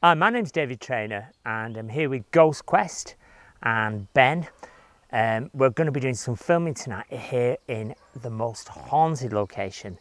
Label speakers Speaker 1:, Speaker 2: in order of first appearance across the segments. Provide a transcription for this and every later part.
Speaker 1: Hi, my name's David Traynor and I'm here with Ghost Quest and Ben. We're going to be doing some filming tonight here in the most haunted location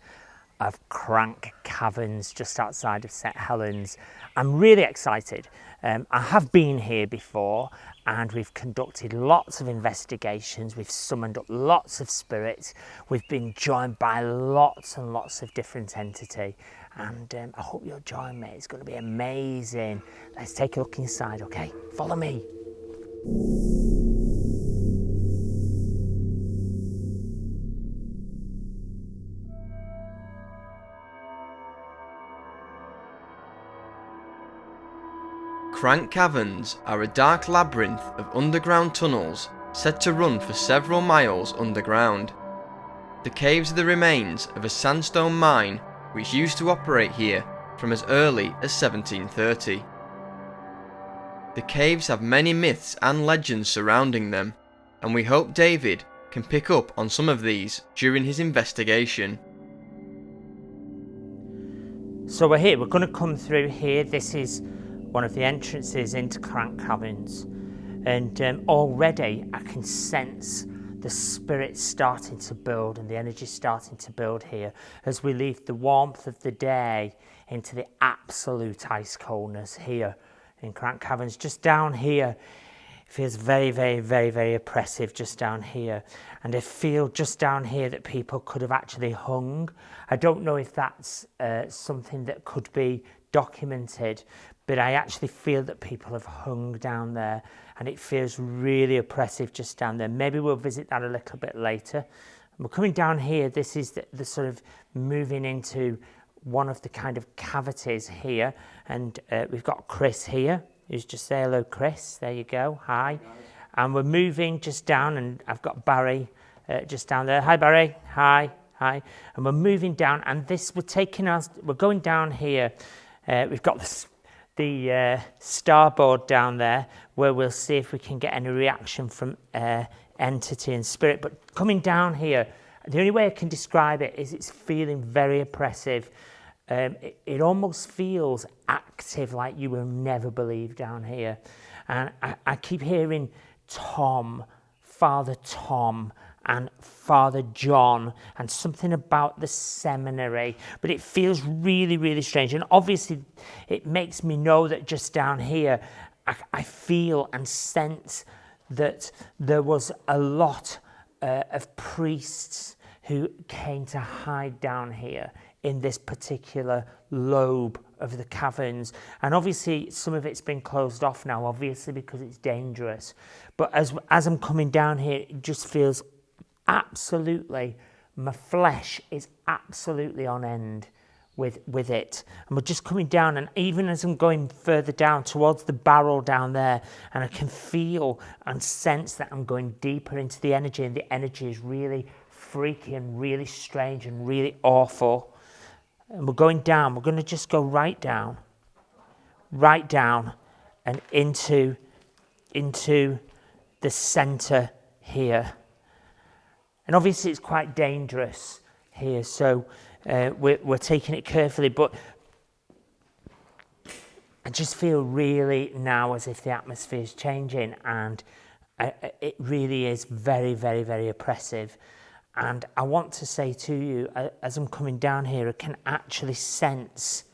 Speaker 1: of Crank Caverns, just outside of St Helens. I'm really excited. I have been here before and we've conducted lots of investigations. We've summoned up lots of spirits. We've been joined by lots and lots of different entities. And I hope you'll join me. It's going to be amazing. Let's take a look inside, okay? Follow me.
Speaker 2: Crank Caverns are a dark labyrinth of underground tunnels said to run for several miles underground. The caves are the remains of a sandstone mine which used to operate here from as early as 1730. The caves have many myths and legends surrounding them, and we hope David can pick up on some of these during his investigation.
Speaker 1: So we're here. We're going to come through here. This is one of the entrances into Crank Caverns. And already I can sense the spirit starting to build and the energy starting to build here as we leave the warmth of the day into the absolute ice coldness here in Crank Caverns. Just down here, it feels very, very, very, very oppressive just down here. And I feel just down here that people could have actually hung. I don't know if that's something that could be documented, but I actually feel that people have hung down there and it feels really oppressive just down there. Maybe we'll visit that a little bit later. We're coming down here. This is the sort of moving into one of the kind of cavities here, and we've got Chris here who's just say hello. Chris, there you go. Hi. And we're moving just down, and I've got Barry just down there. Hi Barry. Hi. And we're moving down, and we're going down here. We've got the starboard down there where we'll see if we can get any reaction from entity and spirit. But coming down here, the only way I can describe it is it's feeling very oppressive. It almost feels active, like you will never believe down here. And I keep hearing Tom, Father Tom, and Father John, and something about the seminary, but it feels really, really strange. And obviously it makes me know that just down here I feel and sense that there was a lot of priests who came to hide down here in this particular lobe of the caverns. And obviously some of it's been closed off now, obviously because it's dangerous. But as I'm coming down here, it just feels absolutely, my flesh is absolutely on end with it. And we're just coming down, and even as I'm going further down towards the barrel down there, and I can feel and sense that I'm going deeper into the energy, and the energy is really freaky and really strange and really awful. And we're going down. We're going to just go right down and into the center here. And obviously it's quite dangerous here, so we're taking it carefully, but I just feel really now as if the atmosphere is changing, and it really is very, very, very oppressive. And I want to say to you, as I'm coming down here, I can actually sense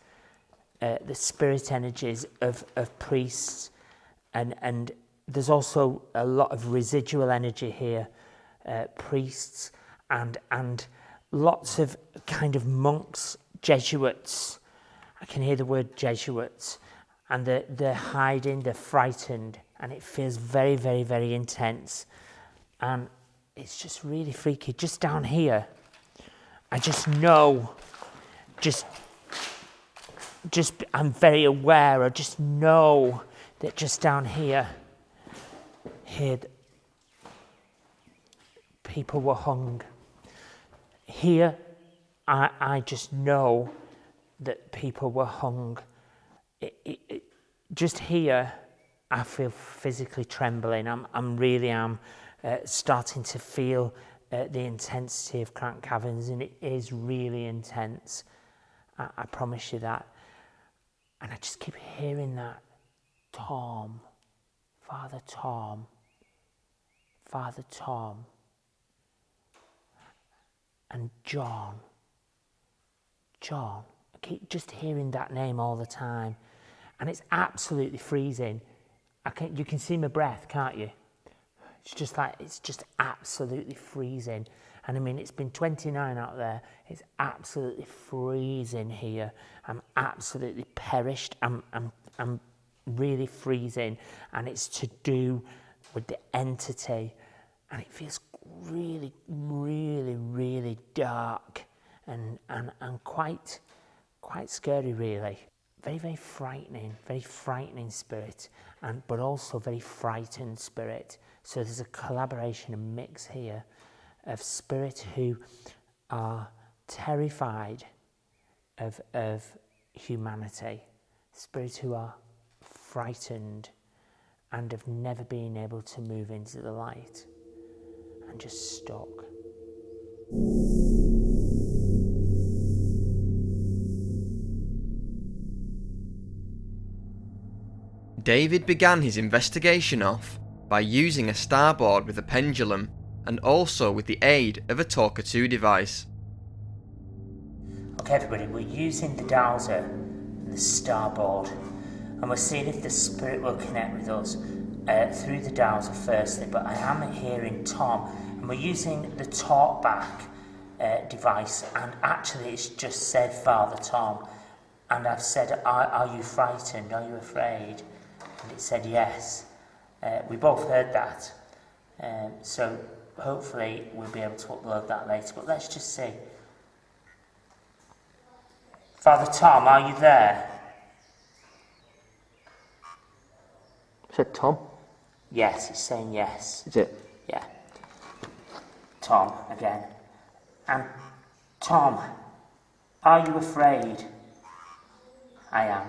Speaker 1: the spirit energies of priests, and there's also a lot of residual energy here. Priests and lots of kind of monks, Jesuits. I can hear the word Jesuits, and they're hiding, they're frightened, and it feels very, very, very intense. And it's just really freaky. Just down here, I just know, I'm very aware, I just know that just down here, people were hung. Here, I just know that people were hung. Just here, I feel physically trembling. I'm really starting to feel the intensity of Crank Caverns, and it is really intense. I promise you that. And I just keep hearing that, Tom, Father Tom, Father Tom, and John. I keep just hearing that name all the time, and it's absolutely freezing. You can see my breath, can't you? It's just absolutely freezing. And I mean, it's been 29 out there. It's absolutely freezing here. I'm absolutely perished. I'm really freezing, and it's to do with the entity, and it feels really, really, really dark and quite scary, really. Very, very frightening spirit, but also very frightened spirit. So there's a collaboration, a mix here of spirits who are terrified of humanity, spirits who are frightened and have never been able to move into the light and just stuck.
Speaker 2: David began his investigation off by using a starboard with a pendulum and also with the aid of a Talker 2 device.
Speaker 1: Okay everybody, we're using the dowser and the starboard, and we're seeing if the spirit will connect with us through the dowser firstly, but I am hearing Tom, and we're using the talkback device, and actually it's just said Father Tom, and I've said, are you frightened, are you afraid? And it said yes. We both heard that, so hopefully we'll be able to upload that later, but let's just see. Father Tom, are you there?
Speaker 3: Said Tom?
Speaker 1: Yes, it's saying yes.
Speaker 3: Is it?
Speaker 1: Yeah. Tom, again. And Tom, are you afraid? I am.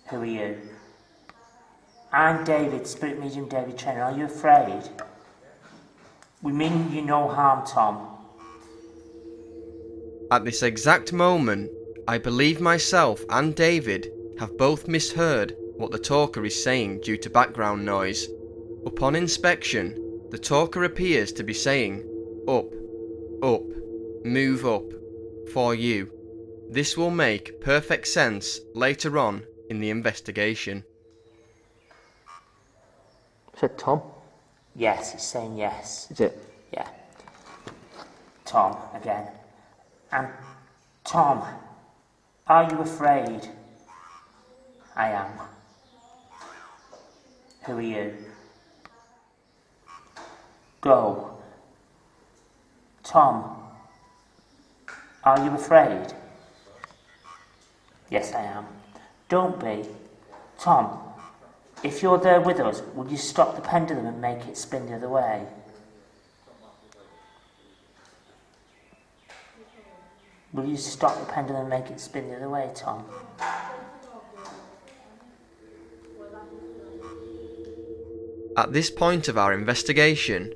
Speaker 1: Who are you? I'm David, Spirit Medium David Traynor. Are you afraid? We mean you no harm, Tom.
Speaker 2: At this exact moment, I believe myself and David have both misheard what the talker is saying due to background noise. Upon inspection, the talker appears to be saying, up, up, move up, for you. This will make perfect sense later on in the investigation.
Speaker 3: Said Tom?
Speaker 1: Yes, it's saying yes.
Speaker 3: Is it?
Speaker 1: Yeah. Tom, again. And Tom, are you afraid? I am. Who are you? Go. Tom, are you afraid? Yes, I am. Don't be. Tom, if you're there with us, will you stop the pendulum and make it spin the other way? Will you stop the pendulum and make it spin the other way, Tom?
Speaker 2: At this point of our investigation,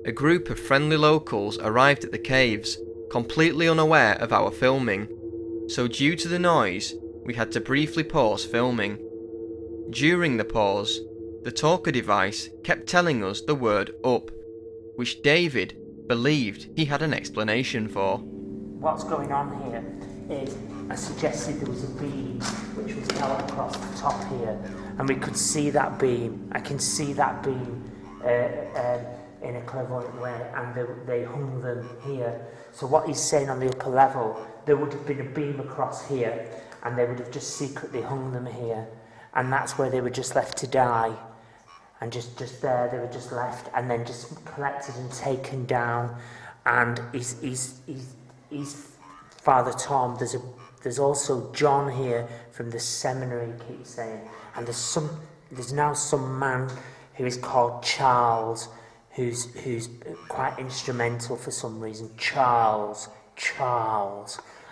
Speaker 2: a group of friendly locals arrived at the caves, completely unaware of our filming, so due to the noise, we had to briefly pause filming. During the pause, the talker device kept telling us the word up, which David believed he had an explanation for.
Speaker 1: What's going on here is I suggested there was a beam which was held across the top here, and we could see that beam. I can see that beam in a clairvoyant way, and they hung them here. So what he's saying on the upper level, there would have been a beam across here, and they would have just secretly hung them here, and that's where they were just left to die. And just there, they were just left, and then just collected and taken down. And he's Father Tom. There's also John here from the seminary, he keeps saying, and there's now some man who is called Charles, who's quite instrumental for some reason. Charles,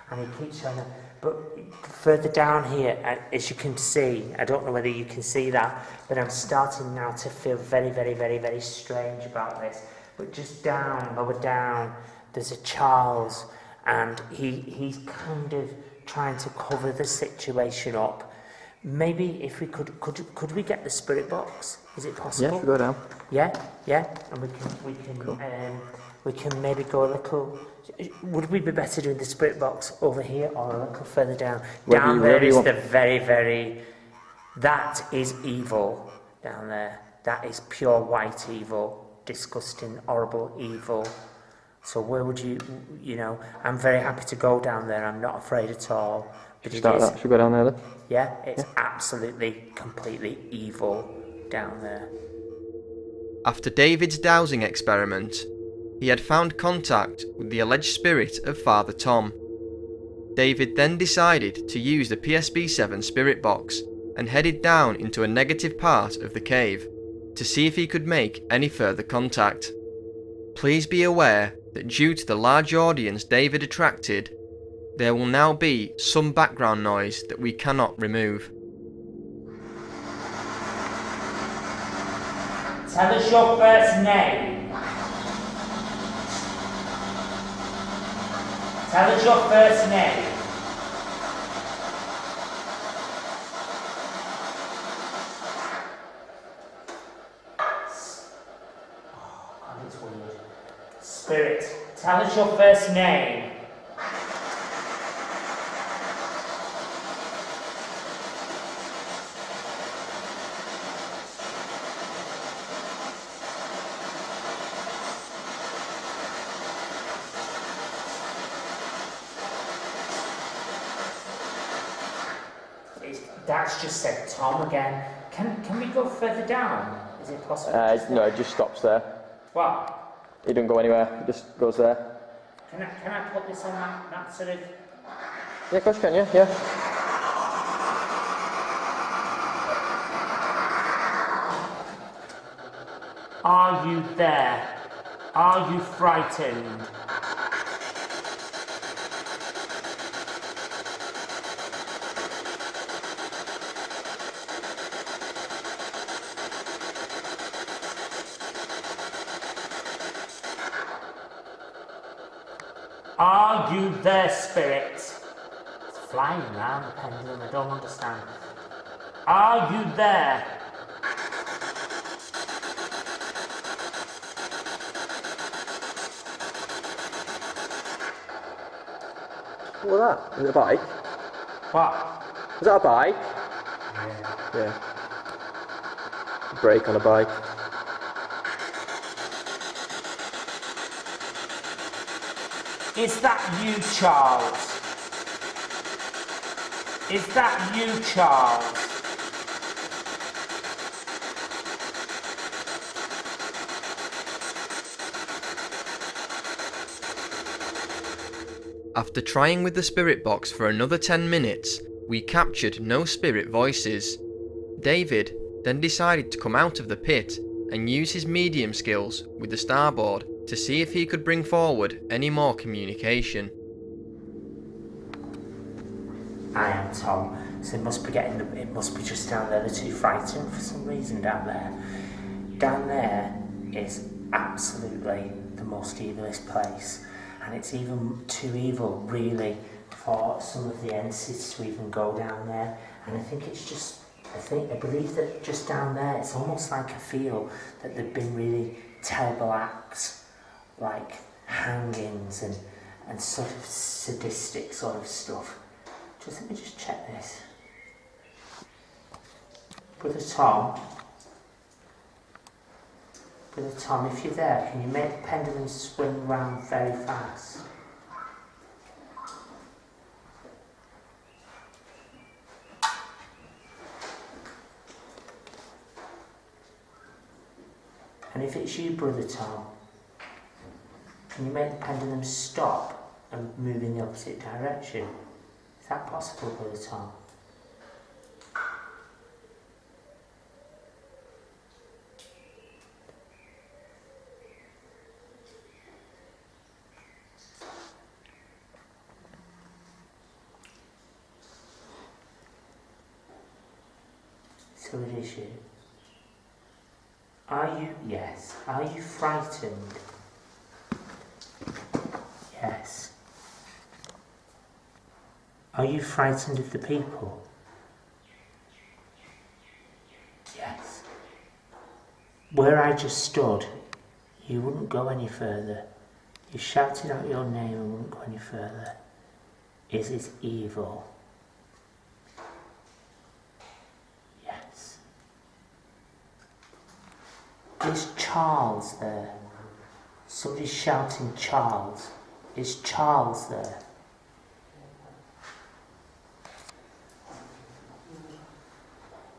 Speaker 1: and he keeps trying to. But further down here, as you can see, I don't know whether you can see that, but I'm starting now to feel very, very, very, very strange about this. But just lower down, there's a Charles, and he's kind of trying to cover the situation up. Maybe if we could we get the spirit box? Is it possible?
Speaker 3: Yeah, should we go down?
Speaker 1: Yeah, and we can maybe go a little. Would we be better doing the spirit box over here or a little further down? Down there is the very. That is evil down there. That is pure white evil, disgusting, horrible evil. So where would you know? I'm very happy to go down there. I'm not afraid at all. But
Speaker 3: Start that. Should we go down there then?
Speaker 1: Yeah, it's absolutely, completely evil down there.
Speaker 2: After David's dowsing experiment, he had found contact with the alleged spirit of Father Tom. David then decided to use the PSB-7 spirit box and headed down into a negative part of the cave to see if he could make any further contact. Please be aware that due to the large audience David attracted, there will now be some background noise that we cannot remove.
Speaker 1: Tell us your first name. Tell us your first name. Oh, God, it's weird. Spirit, tell us your first name. That's just said Tom again. Can we go further down? Is it possible?
Speaker 3: No, it just stops there.
Speaker 1: What?
Speaker 3: It doesn't go anywhere. It just goes there.
Speaker 1: Can I put this on that sort of...
Speaker 3: Yeah, of course you can, yeah.
Speaker 1: Are you there? Are you frightened? Are you there, spirit? It's flying round the pendulum, I don't understand. Are you there?
Speaker 3: What was that? Is it a bike?
Speaker 1: What?
Speaker 3: Is that a bike? Yeah. Brake on a bike.
Speaker 1: Is that you, Charles? Is that you, Charles?
Speaker 2: After trying with the spirit box for another 10 minutes, we captured no spirit voices. David then decided to come out of the pit and use his medium skills with the starboard to see if he could bring forward any more communication.
Speaker 1: I am Tom, so it must be just down there. They're too frightened for some reason down there. Down there is absolutely the most evilest place, and it's even too evil really for some of the entities to even go down there. And I think it's just, I believe that just down there, it's almost like I feel that there've been really terrible acts, like hangings and sort of sadistic sort of stuff. Let me just check this. Brother Tom, if you're there, can you make the pendulum swing round very fast? And if it's you, Brother Tom, can you make the pendulum stop and move in the opposite direction? Is that possible, Brother Tom? So it is you. Yes. Are you frightened? Yes. Are you frightened of the people? Yes. Where I just stood, you wouldn't go any further. You shouted out your name and wouldn't go any further. Is it evil? Yes. Is Charles there? Somebody's shouting Charles. Is Charles there?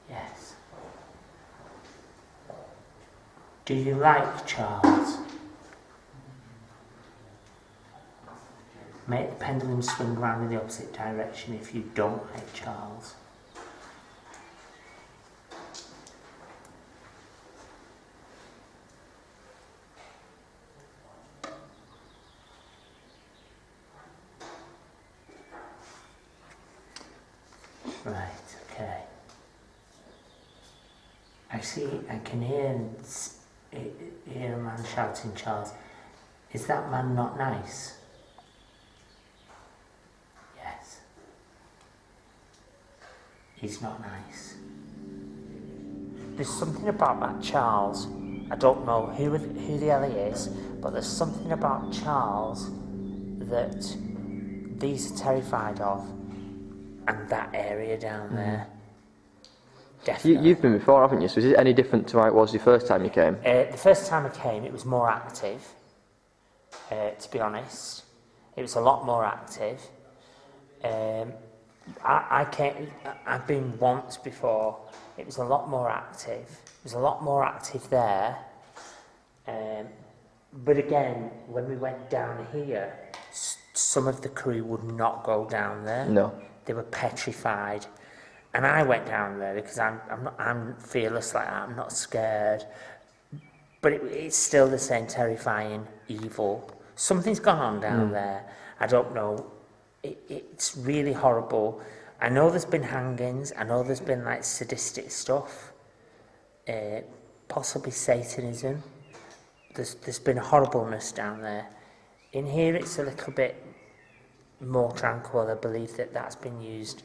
Speaker 1: Yes. Do you like Charles? Make the pendulum swing round in the opposite direction if you don't like Charles. Right, okay. I can hear a man shouting Charles. Is that man not nice? Yes. He's not nice. There's something about that Charles. I don't know who the hell he is, but there's something about Charles that these are terrified of, and that area down there. Definitely.
Speaker 3: You've been before, haven't you? So is it any different to how it was the first time you came?
Speaker 1: The first time I came, it was more active, to be honest. It was a lot more active. I've been once before. It was a lot more active. It was a lot more active there. But again, when we went down here, some of the crew would not go down there.
Speaker 3: No.
Speaker 1: They were petrified. And I went down there because I'm fearless like that. I'm not scared. But it's still the same terrifying evil. Something's gone on down there. I don't know. It's really horrible. I know there's been hangings. I know there's been like sadistic stuff. Possibly Satanism. There's been horribleness down there. In here it's a little bit more tranquil. I believe that's been used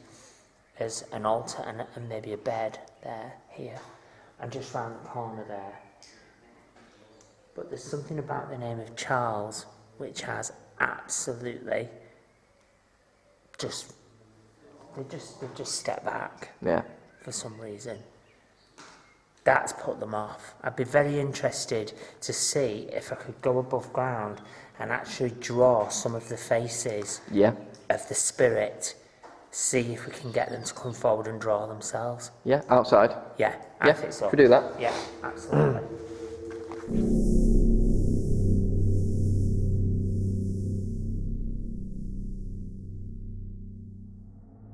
Speaker 1: as an altar and maybe a bed here, and just round the corner there. But there's something about the name of Charles which has absolutely they just step back.
Speaker 3: Yeah.
Speaker 1: For some reason. That's put them off. I'd be very interested to see if I could go above ground and actually draw some of the faces of the spirit. See if we can get them to come forward and draw themselves.
Speaker 3: Yeah, outside.
Speaker 1: Yeah, I think so.
Speaker 3: Could do that.
Speaker 1: Yeah, absolutely.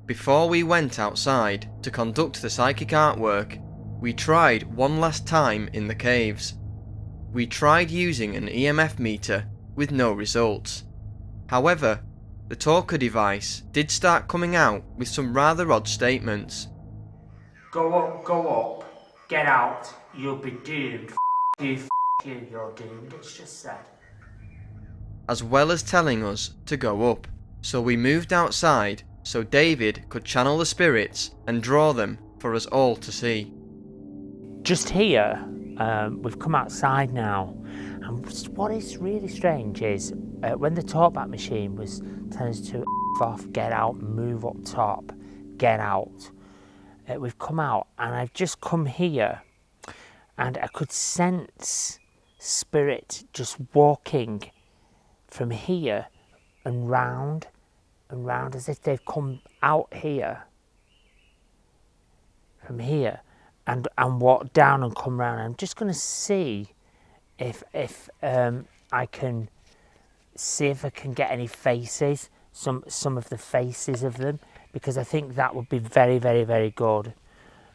Speaker 2: Before we went outside to conduct the psychic artwork, we tried one last time in the caves. We tried using an EMF meter with no results. However, the talker device did start coming out with some rather odd statements.
Speaker 1: Go up, get out, you'll be doomed. You, you're doomed, it's just said.
Speaker 2: As well as telling us to go up. So we moved outside so David could channel the spirits and draw them for us all to see.
Speaker 1: Just here, we've come outside now, and what is really strange is when the talkback machine was telling us to off, get out, move up top, get out, we've come out, and I've just come here, and I could sense spirit just walking from here and round as if they've come out here from here and walk down and come round. I'm just going to see if I can see if I can get any faces, some of the faces of them, because I think that would be very, very, very good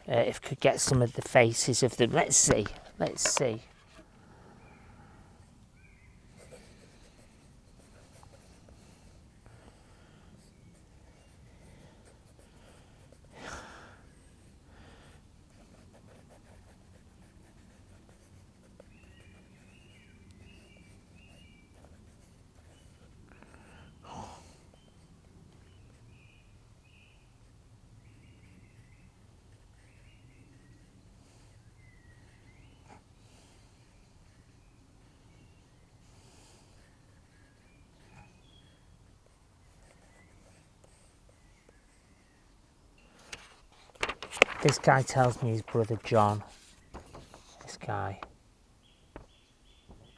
Speaker 1: if I could get some of the faces of them. Let's see. This guy tells me his brother John. This guy.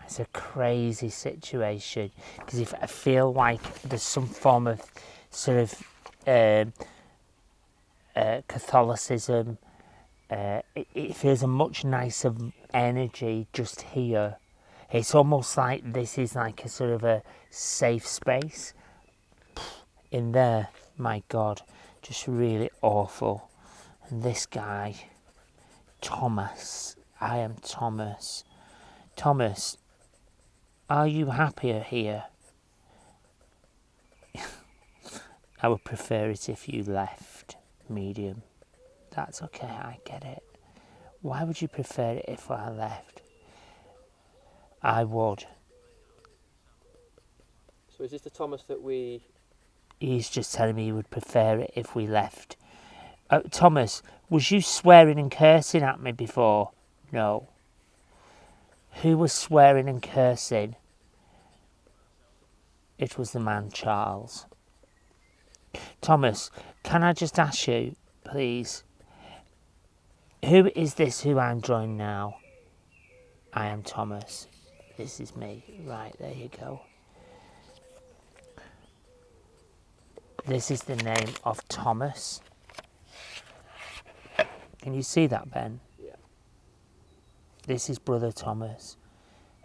Speaker 1: It's a crazy situation because if I feel like there's some form of sort of Catholicism, it feels a much nicer energy just here. It's almost like this is like a sort of a safe space. In there, my God, just really awful. And this guy, Thomas, I am Thomas. Thomas, are you happier here? I would prefer it if you left, medium. That's okay, I get it. Why would you prefer it if I left? I would.
Speaker 3: So is this the Thomas that we...
Speaker 1: He's just telling me he would prefer it if we left. Thomas, was you swearing and cursing at me before? No. Who was swearing and cursing? It was the man Charles. Thomas, can I just ask you, please, who is this who I'm joining now? I am Thomas. This is me. Right, there you go. This is the name of Thomas. Can you see that, Ben?
Speaker 3: Yeah.
Speaker 1: This is brother Thomas,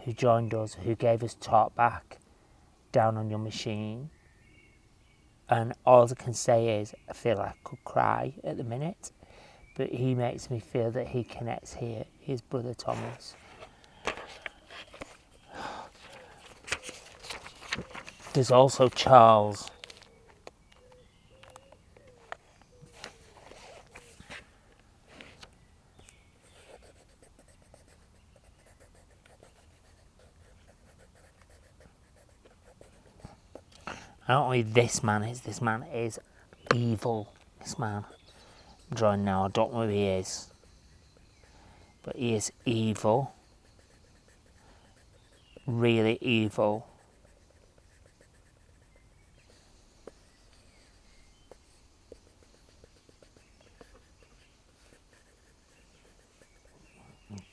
Speaker 1: who joined us, who gave us talk back down on your machine. And all I can say is, I feel like I could cry at the minute, but he makes me feel that he connects here. He's brother Thomas. There's also Charles. I don't know who this man is. This man is evil. This man I'm drawing now. I don't know who he is. But he is evil. Really evil.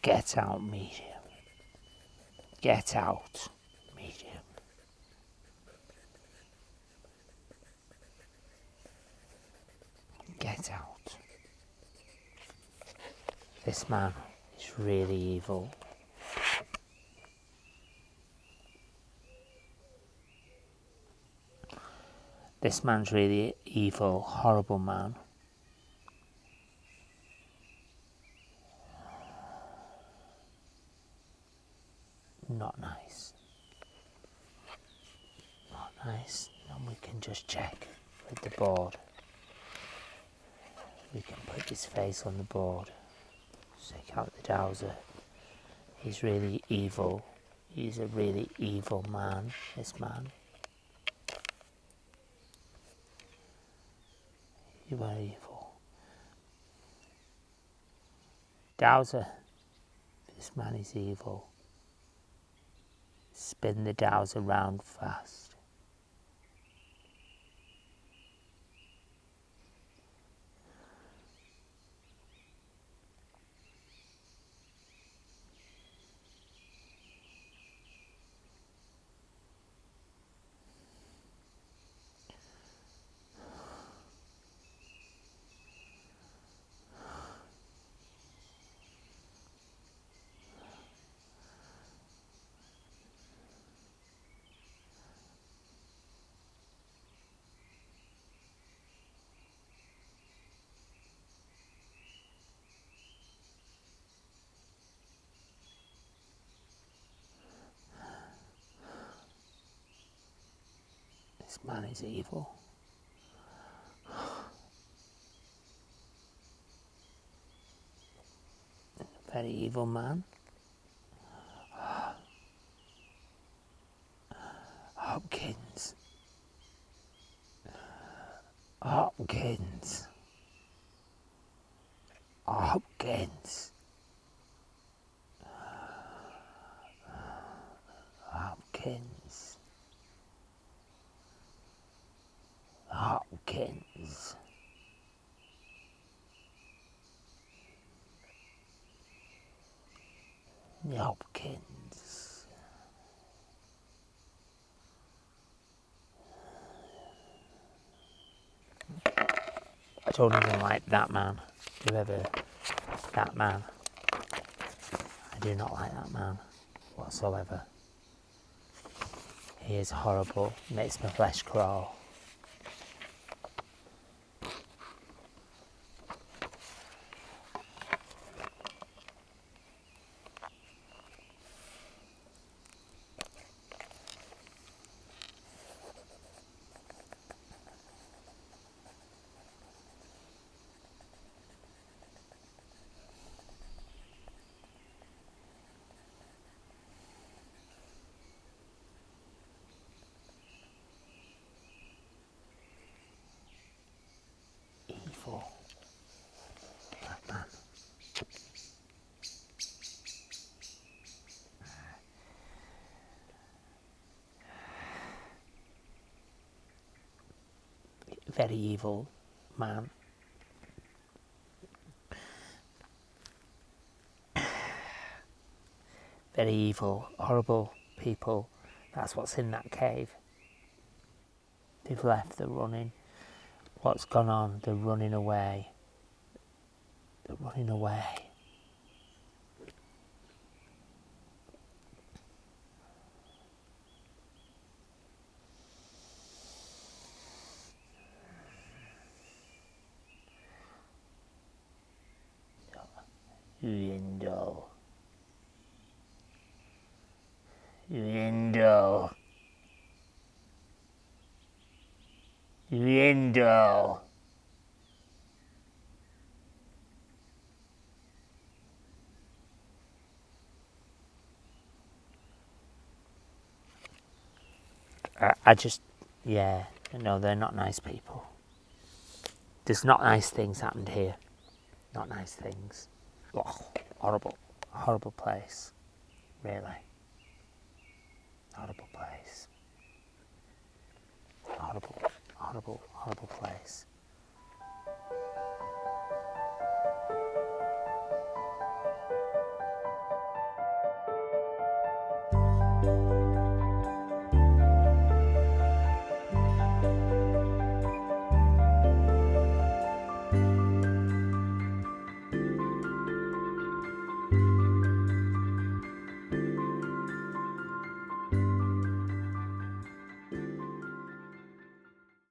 Speaker 1: Get out, medium. Get out, medium. Get out. This man is really evil. This man's really evil, horrible man. Not nice. Not nice. And we can just check with the board. We can put his face on the board. Take out the dowser. He's really evil. He's a really evil man, this man. You are evil. Dowser. This man is evil. Spin the dowser round fast. This man is evil. A very evil man. Hopkins. Hopkins. Hopkins. Hopkins. Hopkins. Hopkins. I don't even like that man. Whoever that man. I do not like that man whatsoever. He is horrible. Makes my flesh crawl. Evil. That man. Very evil man. Very evil, horrible people. That's what's in that cave. They've left, they're running. What's gone on? They're running away. They're running away. Window. Window. Window. I just, yeah, no, they're not nice people. There's not nice things happened here. Not nice things. Oh, horrible, horrible place. Really. Horrible place. Horrible, horrible, horrible place.